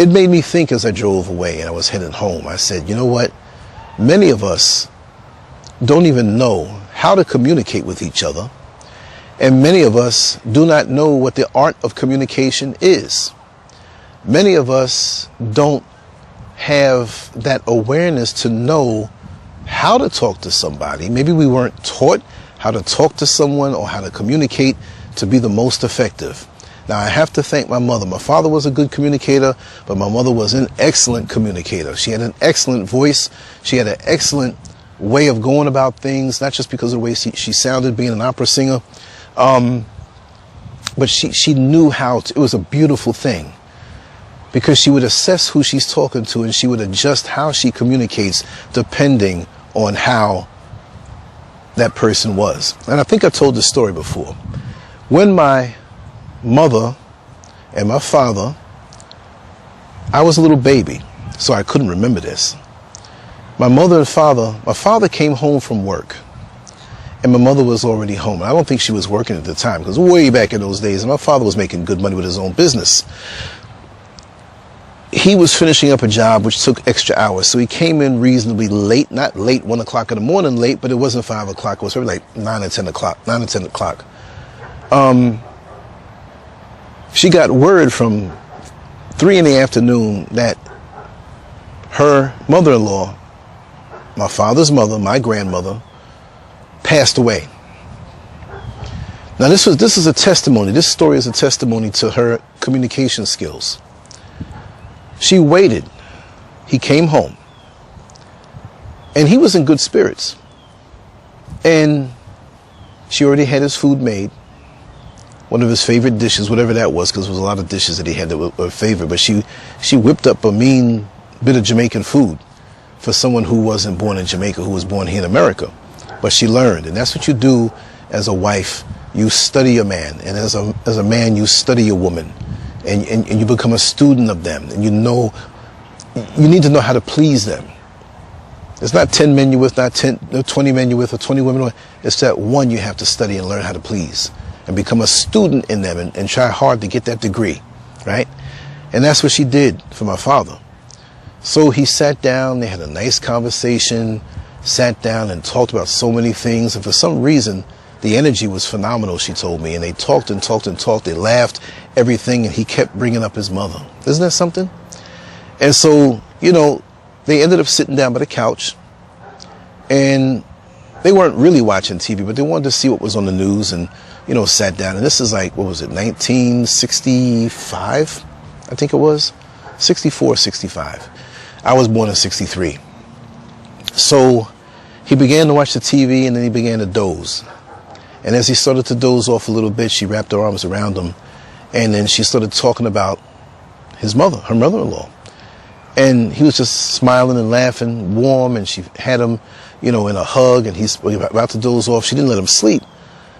it made me think as I drove away and I was heading home. I said, you know what? Many of us don't even know how to communicate with each other. And many of us do not know what the art of communication is. Many of us don't have that awareness to know how to talk to somebody. Maybe we weren't taught how to talk to someone or how to communicate to be the most effective. Now, I have to thank my mother. My father was a good communicator, but my mother was an excellent communicator. She had an excellent voice. She had an excellent way of going about things, not just because of the way she sounded being an opera singer, but she knew how to. It was a beautiful thing because she would assess who she's talking to and she would adjust how she communicates depending on how that person was. And I think I told this story before. When my mother and my father, I was a little baby, so I couldn't remember this. My mother and father, my father came home from work and my mother was already home. I don't think she was working at the time because way back in those days, my father was making good money with his own business. He was finishing up a job which took extra hours, so he came in reasonably late, not late, 1 o'clock in the morning late, but it wasn't 5 o'clock, it was probably like 9 or 10 o'clock. She got word from 3 in the afternoon that her mother-in-law, my father's mother, my grandmother, passed away. Now this is a testimony. This story is a testimony to her communication skills. She waited. He came home. And he was in good spirits. And she already had his food made. One of his favorite dishes, whatever that was, because there was a lot of dishes that he had that were favorite. But she whipped up a mean bit of Jamaican food for someone who wasn't born in Jamaica, who was born here in America. But she learned, and that's what you do as a wife. You study a man, and as a man, you study a woman, and you become a student of them, and you need to know how to please them. It's not 10 men you're with, not 20 men you're with, or 20 women. It's that one you have to study and learn how to please, and become a student in them, and try hard to get that degree, right? And that's what she did for my father. So he sat down, they had a nice conversation, sat down and talked about so many things, and for some reason, the energy was phenomenal, she told me, and they talked and talked and talked, they laughed, everything, and he kept bringing up his mother. Isn't that something? And so, you know, they ended up sitting down by the couch, and they weren't really watching TV, but they wanted to see what was on the news, and, you know, sat down, and this is like, what was it, 1965, I think it was, 64, 65. I was born in 63. So he began to watch the TV, and then he began to doze. And as he started to doze off a little bit, she wrapped her arms around him, and then she started talking about his mother, her mother-in-law. And he was just smiling and laughing, warm, and she had him, you know, in a hug, and he's about to doze off. She didn't let him sleep,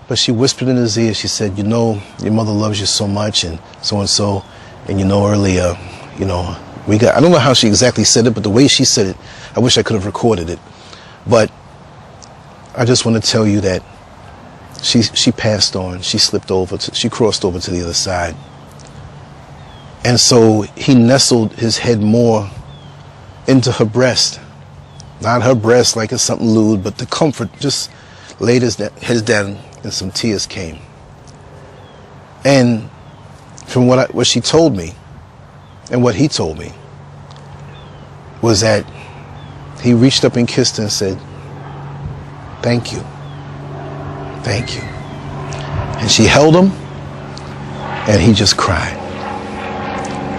but she whispered in his ear, she said, you know, your mother loves you so much, and so, and you know, earlier, you know, I don't know how she exactly said it, but the way she said it, I wish I could have recorded it. But I just want to tell you that she passed on. She slipped over. She crossed over to the other side. And so he nestled his head more into her breast. Not her breast like it's something lewd, but the comfort, just laid his head down and some tears came. And from what she told me and what he told me was that he reached up and kissed her and said, thank you. Thank you. And she held him, and he just cried.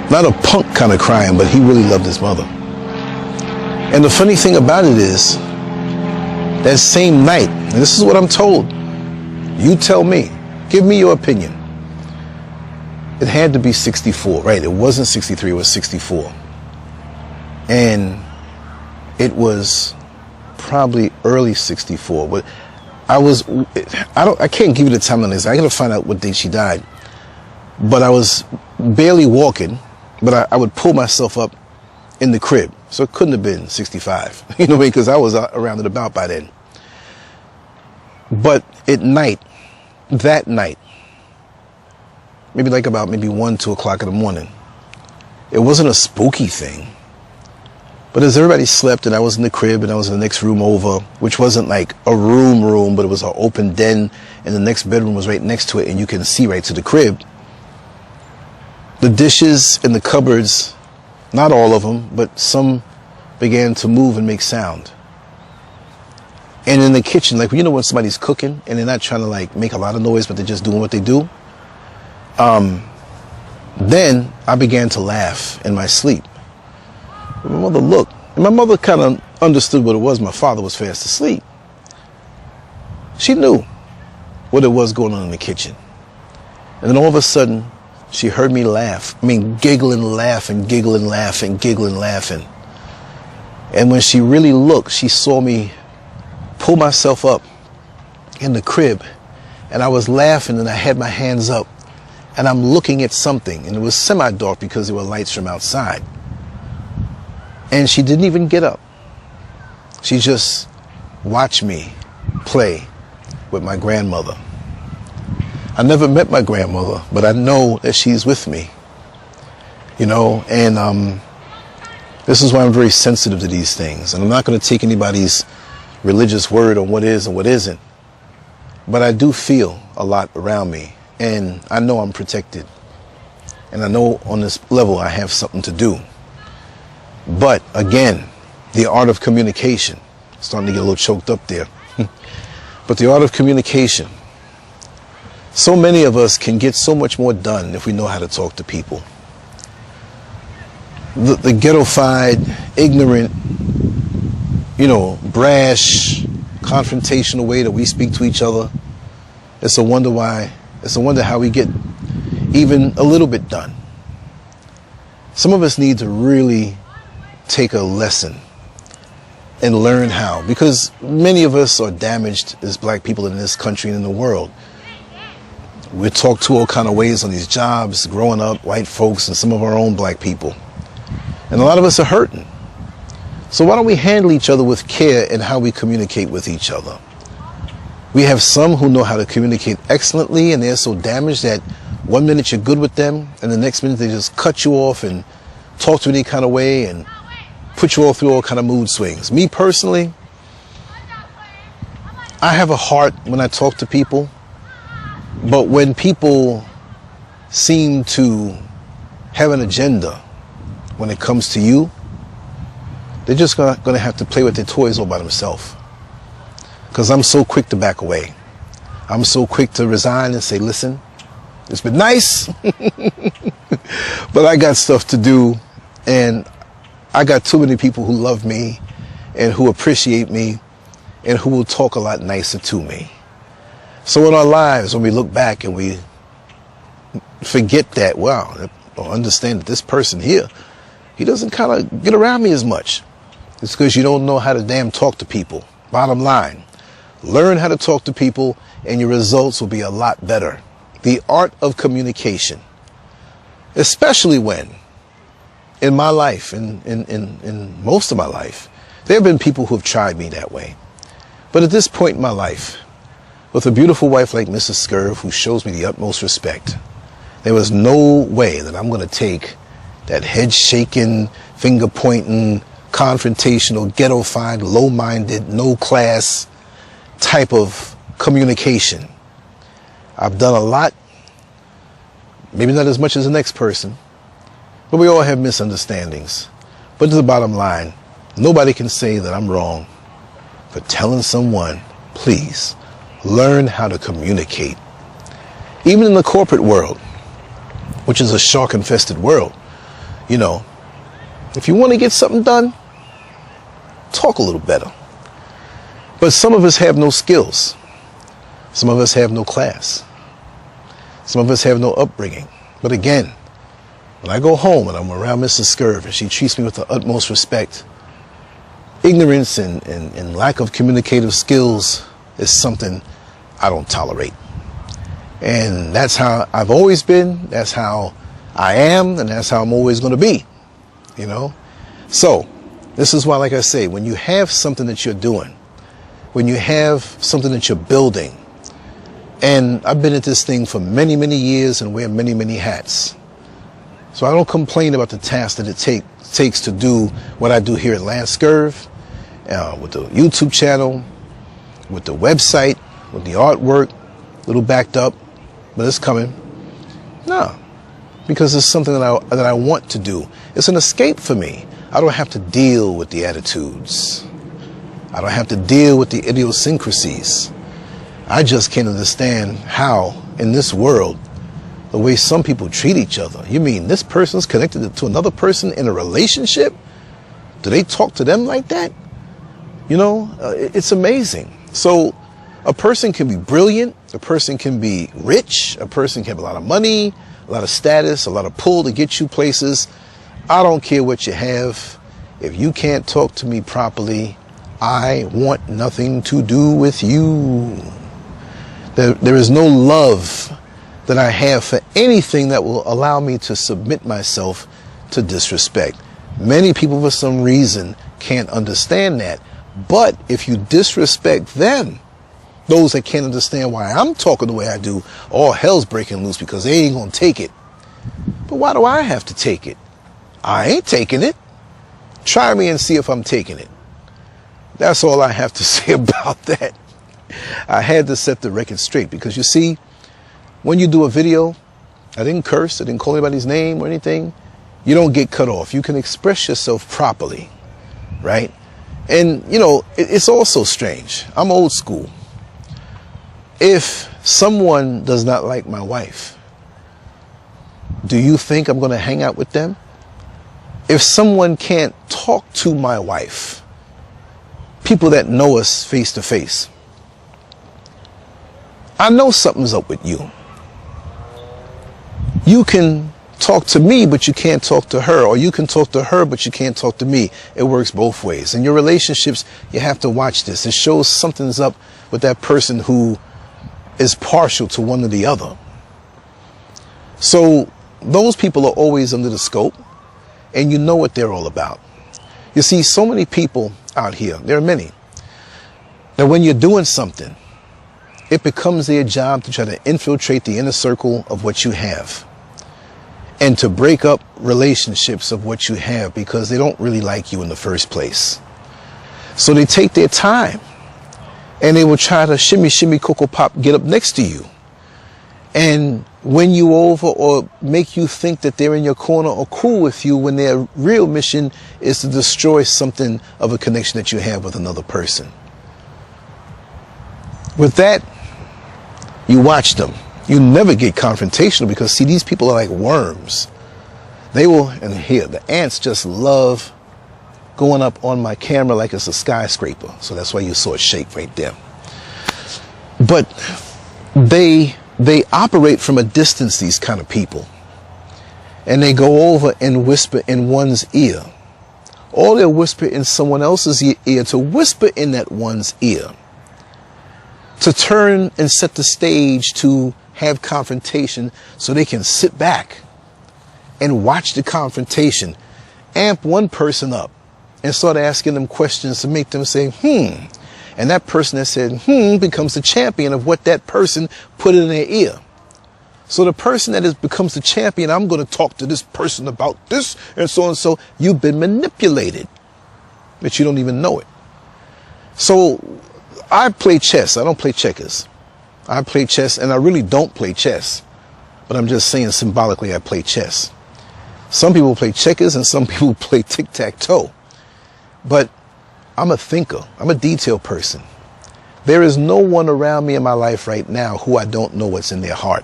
Not a punk kind of crying, but he really loved his mother. And the funny thing about it is, that same night, and this is what I'm told, you tell me, give me your opinion. It had to be 64, right? It wasn't 63, it was 64. And it was probably early 64, but I can't give you the time on this. I gotta find out what date she died. But I was barely walking, but I would pull myself up in the crib. So it couldn't have been 65, you know what I mean? Because I was around and about by then. But at night, that night, maybe 1, 2 o'clock in the morning, It wasn't a spooky thing. But as everybody slept and I was in the crib and I was in the next room over, which wasn't like a room, but it was an open den and the next bedroom was right next to it and you can see right to the crib. The dishes in the cupboards, not all of them, but some began to move and make sound. And in the kitchen, like, you know when somebody's cooking and they're not trying to like make a lot of noise, but they're just doing what they do? Then I began to laugh in my sleep. My mother looked, and my mother kind of understood what it was. My father was fast asleep. She knew what it was going on in the kitchen. And then all of a sudden, she heard me laugh. I mean, giggling, laughing, giggling, laughing, giggling, laughing. And when she really looked, she saw me pull myself up in the crib. And I was laughing, and I had my hands up. And I'm looking at something. And it was semi-dark because there were lights from outside. And she didn't even get up. She just watched me play with my grandmother. I never met my grandmother, but I know that she's with me. You know, and this is why I'm very sensitive to these things. And I'm not going to take anybody's religious word on what is and what isn't. But I do feel a lot around me. And I know I'm protected. And I know on this level I have something to do. But again, the art of communication, starting to get a little choked up there. But the art of communication. So many of us can get so much more done if we know how to talk to people. The ghettofied, ignorant, you know, brash, confrontational way that we speak to each other. It's a wonder why, it's a wonder how we get even a little bit done. Some of us need to really take a lesson and learn how, because many of us are damaged as black people in this country and in the world. We're talked to all kind of ways on these jobs, growing up, white folks and some of our own black people. And a lot of us are hurting. So why don't we handle each other with care in how we communicate with each other? We have some who know how to communicate excellently, and they're so damaged that 1 minute you're good with them and the next minute they just cut you off and talk to any kind of way and put you all through all kind of mood swings. Me personally, I have a heart when I talk to people, but when people seem to have an agenda when it comes to you, they're just going to have to play with their toys all by themselves. Because I'm so quick to back away. I'm so quick to resign and say, listen, it's been nice, but I got stuff to do, and I got too many people who love me and who appreciate me and who will talk a lot nicer to me. So in our lives, when we look back and we forget that, wow, or understand that this person here, he doesn't kind of get around me as much. It's because you don't know how to damn talk to people. Bottom line, learn how to talk to people and your results will be a lot better. The art of communication, especially when in my life, in most of my life, there have been people who have tried me that way. But at this point in my life, with a beautiful wife like Mrs. SCURV, who shows me the utmost respect, there was no way that I'm going to take that head-shaking, finger-pointing, confrontational, ghetto-fied, low-minded, no-class type of communication. I've done a lot, maybe not as much as the next person, but we all have misunderstandings. But to the bottom line, nobody can say that I'm wrong for telling someone, please, learn how to communicate. Even in the corporate world, which is a shark-infested world, you know, if you want to get something done, talk a little better. But some of us have no skills. Some of us have no class. Some of us have no upbringing. But again, when I go home and I'm around Mrs. SCURV and she treats me with the utmost respect, ignorance and lack of communicative skills is something I don't tolerate. And that's how I've always been, that's how I am, and that's how I'm always going to be, you know? So, this is why, like I say, when you have something that you're doing, when you have something that you're building, and I've been at this thing for many, many years and wear many, many hats, So I don't complain about the task that it takes to do what I do here at Lancescurv, with the YouTube channel, with the website, with the artwork, a little backed up, but it's coming. No, because it's something that I want to do. It's an escape for me. I don't have to deal with the attitudes. I don't have to deal with the idiosyncrasies. I just can't understand how, in this world, the way some people treat each other. You mean this person's connected to another person in a relationship? Do they talk to them like that? You know, it's amazing. So a person can be brilliant, a person can be rich, a person can have a lot of money, a lot of status, a lot of pull to get you places. I don't care what you have. If you can't talk to me properly, I want nothing to do with you. There is no love that I have for anything that will allow me to submit myself to disrespect. Many people, for some reason, can't understand that. But if you disrespect them, those that can't understand why I'm talking the way I do, all hell's breaking loose because they ain't gonna take it. But why do I have to take it? I ain't taking it. Try me and see if I'm taking it. That's all I have to say about that. I had to set the record straight because you see, when you do a video, I didn't curse, I didn't call anybody's name or anything. You don't get cut off. You can express yourself properly, right? And, you know, it's also strange. I'm old school. If someone does not like my wife, do you think I'm going to hang out with them? If someone can't talk to my wife, people that know us face to face, I know something's up with you. You can talk to me, but you can't talk to her, or you can talk to her, but you can't talk to me. It works both ways. In your relationships, you have to watch this. It shows something's up with that person who is partial to one or the other. So those people are always under the scope, and you know what they're all about. You see, so many people out here, there are many, that when you're doing something, it becomes their job to try to infiltrate the inner circle of what you have and to break up relationships of what you have because they don't really like you in the first place. So they take their time and they will try to shimmy, shimmy, cocoa pop, get up next to you and win you over or make you think that they're in your corner or cool with you when their real mission is to destroy something of a connection that you have with another person. With that, you watch them. You never get confrontational because, see, these people are like worms. They will, and here, the ants just love going up on my camera like it's a skyscraper. So that's why you saw it shake right there. But they operate from a distance, these kind of people. And they go over and whisper in one's ear. Or they'll whisper in someone else's ear to whisper in that one's ear. To turn and set the stage to have confrontation so they can sit back and watch the confrontation, amp one person up and start asking them questions to make them say, And that person that said, becomes the champion of what that person put in their ear. So the person that becomes the champion, I'm going to talk to this person about this and so, you've been manipulated, but you don't even know it. So I play chess. I don't play checkers. I play chess, and I really don't play chess. But I'm just saying symbolically I play chess. Some people play checkers and some people play tic-tac-toe. But I'm a thinker. I'm a detail person. There is no one around me in my life right now who I don't know what's in their heart.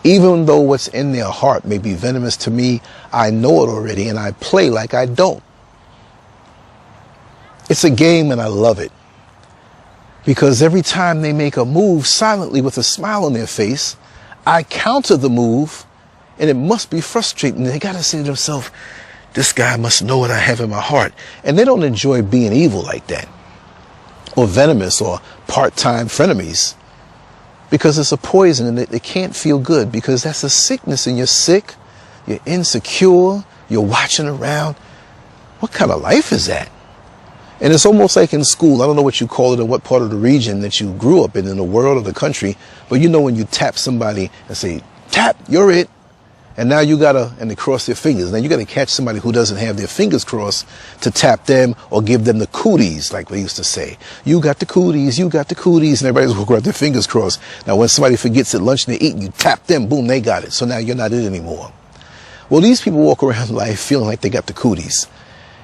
Even though what's in their heart may be venomous to me, I know it already, and I play like I don't. It's a game, and I love it. Because every time they make a move silently with a smile on their face, I counter the move, and it must be frustrating. They got to say to themselves, this guy must know what I have in my heart. And they don't enjoy being evil like that, or venomous, or part-time frenemies, because it's a poison, and it can't feel good, because that's a sickness, and you're sick, you're insecure, you're watching around. What kind of life is that? And it's almost like in school. I don't know what you call it or what part of the region that you grew up in the world or the country, but you know when you tap somebody and say, tap, you're it, And now and they cross their fingers. Now you gotta catch somebody who doesn't have their fingers crossed to tap them or give them the cooties, like we used to say. You got the cooties, you got the cooties, and everybody's walking around with their fingers crossed. Now when somebody forgets at lunch and they're eating, you tap them, boom, they got it. So now you're not it anymore. Well, these people walk around life feeling like they got the cooties.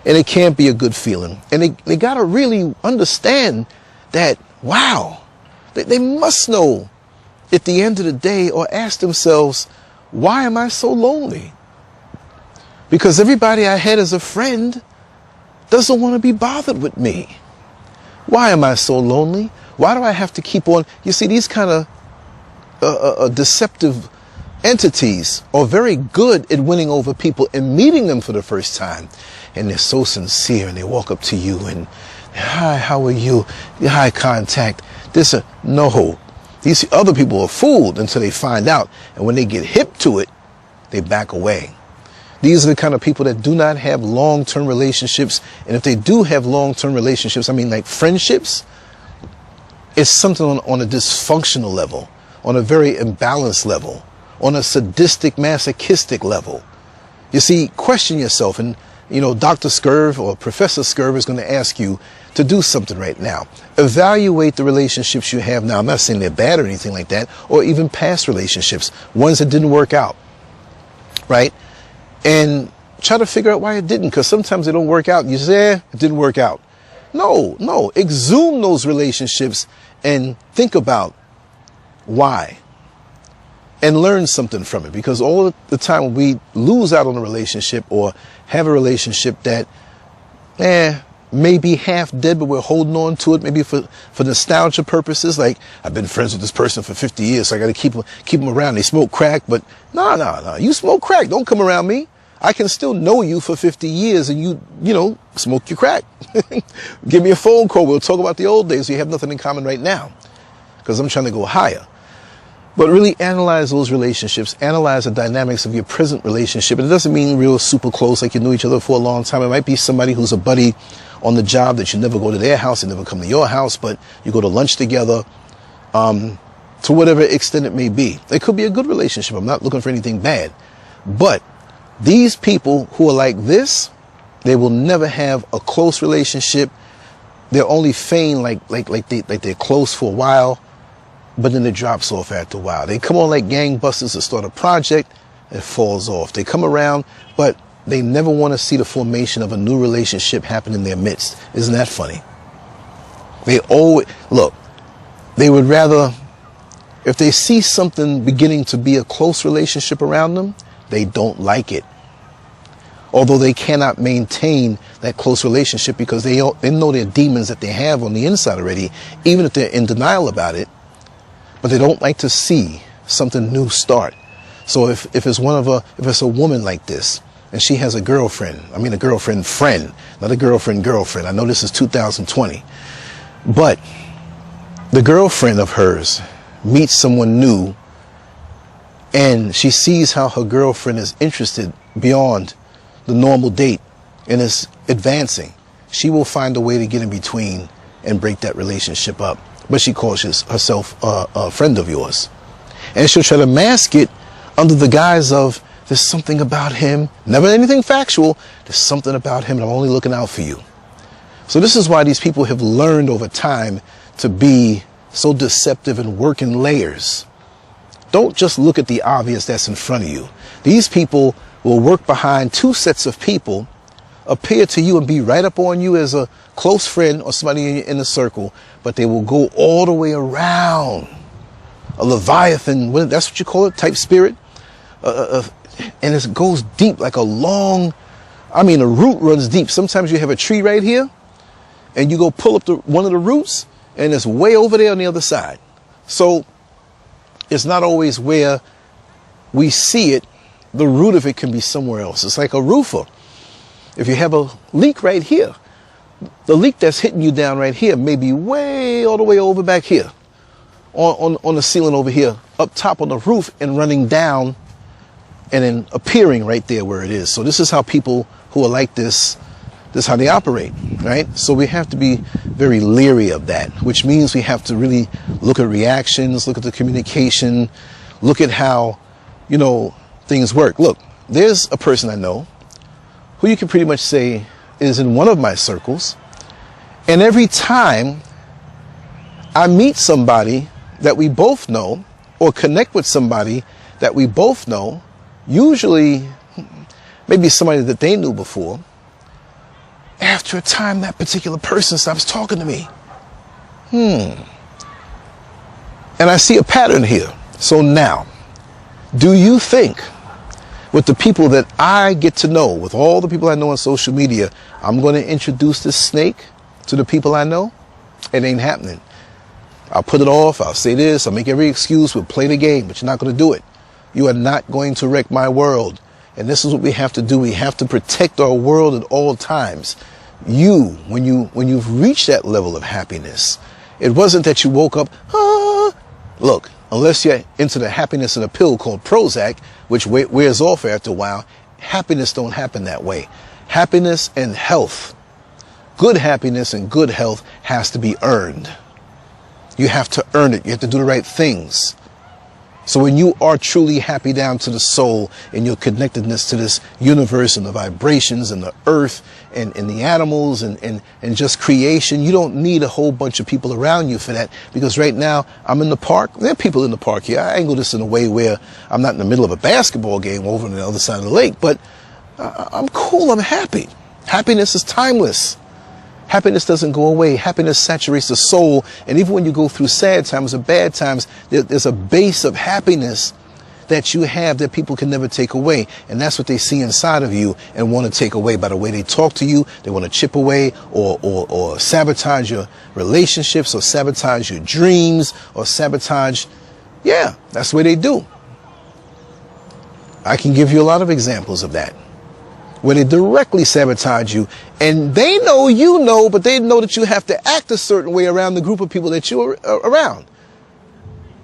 And it can't be a good feeling. And they gotta really understand that, wow, they must know at the end of the day, or ask themselves, why am I so lonely? Because everybody I had as a friend doesn't want to be bothered with me. Why am I so lonely? Why do I have to keep on? You see, these kind of deceptive entities are very good at winning over people and meeting them for the first time. And they're so sincere, and they walk up to you and, hi, how are you? Eye contact. No. These other people are fooled until they find out. And when they get hip to it, they back away. These are the kind of people that do not have long-term relationships. And if they do have long-term relationships, I mean like friendships, it's something on a dysfunctional level, on a very imbalanced level, on a sadistic, masochistic level. You see, question yourself. And, you know, Dr. SCURV or Professor SCURV is going to ask you to do something right now. Evaluate the relationships you have now. I'm not saying they're bad or anything like that, or even past relationships, ones that didn't work out, right? And try to figure out why it didn't, because sometimes they don't work out. You say, it didn't work out. No. Exhume those relationships and think about why. And learn something from it, because all the time when we lose out on a relationship or have a relationship that may be half dead, but we're holding on to it, maybe for nostalgia purposes, like I've been friends with this person for 50 years, so I got to keep them around. They smoke crack, but no, you smoke crack, don't come around me. I can still know you for 50 years and you know, smoke your crack. Give me a phone call, we'll talk about the old days. You have nothing in common right now, because I'm trying to go higher. But really analyze those relationships, analyze the dynamics of your present relationship. And it doesn't mean real super close, like you knew each other for a long time. It might be somebody who's a buddy on the job that you never go to their house, they never come to your house, but you go to lunch together, to whatever extent it may be. It could be a good relationship. I'm not looking for anything bad. But these people who are like this, they will never have a close relationship. They're only feign like they're close for a while, but then it drops off after a while. They come on like gangbusters to start a project, it falls off. They come around, but they never want to see the formation of a new relationship happen in their midst. Isn't that funny? They always, look, they would rather, if they see something beginning to be a close relationship around them, they don't like it. Although they cannot maintain that close relationship because they know their demons that they have on the inside already, even if they're in denial about it. But they don't like to see something new start. So if it's a woman like this, and she has a girlfriend, I mean a girlfriend friend, not a girlfriend. I know this is 2020, but the girlfriend of hers meets someone new, and she sees how her girlfriend is interested beyond the normal date and is advancing. She will find a way to get in between and break that relationship up. But she calls herself a friend of yours. And she'll try to mask it under the guise of, there's something about him, never anything factual, there's something about him and I'm only looking out for you. So this is why these people have learned over time to be so deceptive and work in layers. Don't just look at the obvious that's in front of you. These people will work behind two sets of people, appear to you and be right up on you as a close friend or somebody in the circle, but they will go all the way around. A Leviathan, that's what you call it, type spirit. And it goes deep like a long, the root runs deep. Sometimes you have a tree right here and you go pull up one of the roots and it's way over there on the other side. So it's not always where we see it. The root of it can be somewhere else. It's like a roofer. If you have a leak right here, the leak that's hitting you down right here may be way all the way over back here on the ceiling over here, up top on the roof and running down and then appearing right there where it is. So this is how people who are like this is how they operate, right? So we have to be very leery of that, which means we have to really look at reactions, look at the communication, look at how, things work. Look, there's a person I know who you can pretty much say is in one of my circles. And every time I meet somebody that we both know or connect with somebody that we both know, usually maybe somebody that they knew before, after a time that particular person stops talking to me. And I see a pattern here. So now, do you think with the people that I get to know, with all the people I know on social media, I'm going to introduce this snake to the people I know? It ain't happening. I'll put it off. I'll say this. I'll make every excuse. We'll play the game, but you're not going to do it. You are not going to wreck my world. And this is what we have to do. We have to protect our world at all times. When you've reached that level of happiness, it wasn't that you woke up, Look, unless you're into the happiness in a pill called Prozac, which wears off after a while, happiness don't happen that way. Happiness and health, good happiness and good health has to be earned. You have to earn it. You have to do the right things. So when you are truly happy down to the soul and your connectedness to this universe and the vibrations and the earth and the animals and just creation, you don't need a whole bunch of people around you for that. Because right now I'm in the park. There are people in the park here. I angle this in a way where I'm not in the middle of a basketball game over on the other side of the lake, but I'm cool. I'm happy. Happiness is timeless. Happiness doesn't go away. Happiness saturates the soul. And even when you go through sad times or bad times, there's a base of happiness that you have that people can never take away. And that's what they see inside of you and want to take away by the way they talk to you. They want to chip away or sabotage your relationships or sabotage your dreams or sabotage. Yeah, that's the way they do. I can give you a lot of examples of that, where they directly sabotage you, and they know you know, but they know that you have to act a certain way around the group of people that you're around.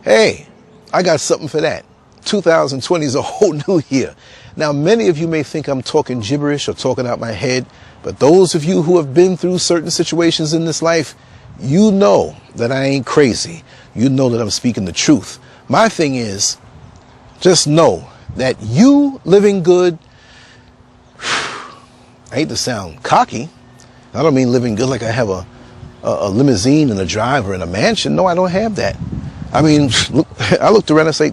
Hey, I got something for that. 2020 is a whole new year. Now, many of you may think I'm talking gibberish or talking out my head, but those of you who have been through certain situations in this life, you know that I ain't crazy. You know that I'm speaking the truth. My thing is, just know that you living good, I hate to sound cocky. I don't mean living good like I have a limousine and a driver and a mansion. No, I don't have that. I mean, look, I looked around and say,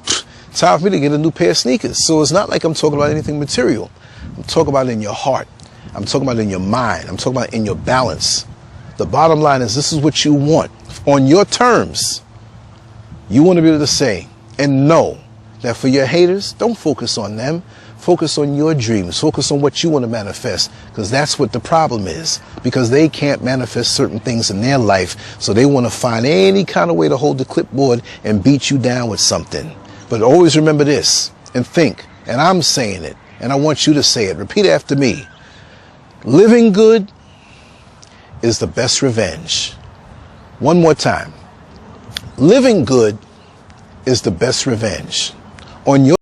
time for me to get a new pair of sneakers. So it's not like I'm talking about anything material. I'm talking about it in your heart. I'm talking about it in your mind. I'm talking about it in your balance. The bottom line is this is what you want on your terms. You want to be able to say and know that for your haters, don't focus on them. Focus on your dreams. Focus on what you want to manifest, because that's what the problem is, because they can't manifest certain things in their life. So they want to find any kind of way to hold the clipboard and beat you down with something. But always remember this and think, and I'm saying it, and I want you to say it. Repeat after me. Living good is the best revenge. One more time. Living good is the best revenge. On your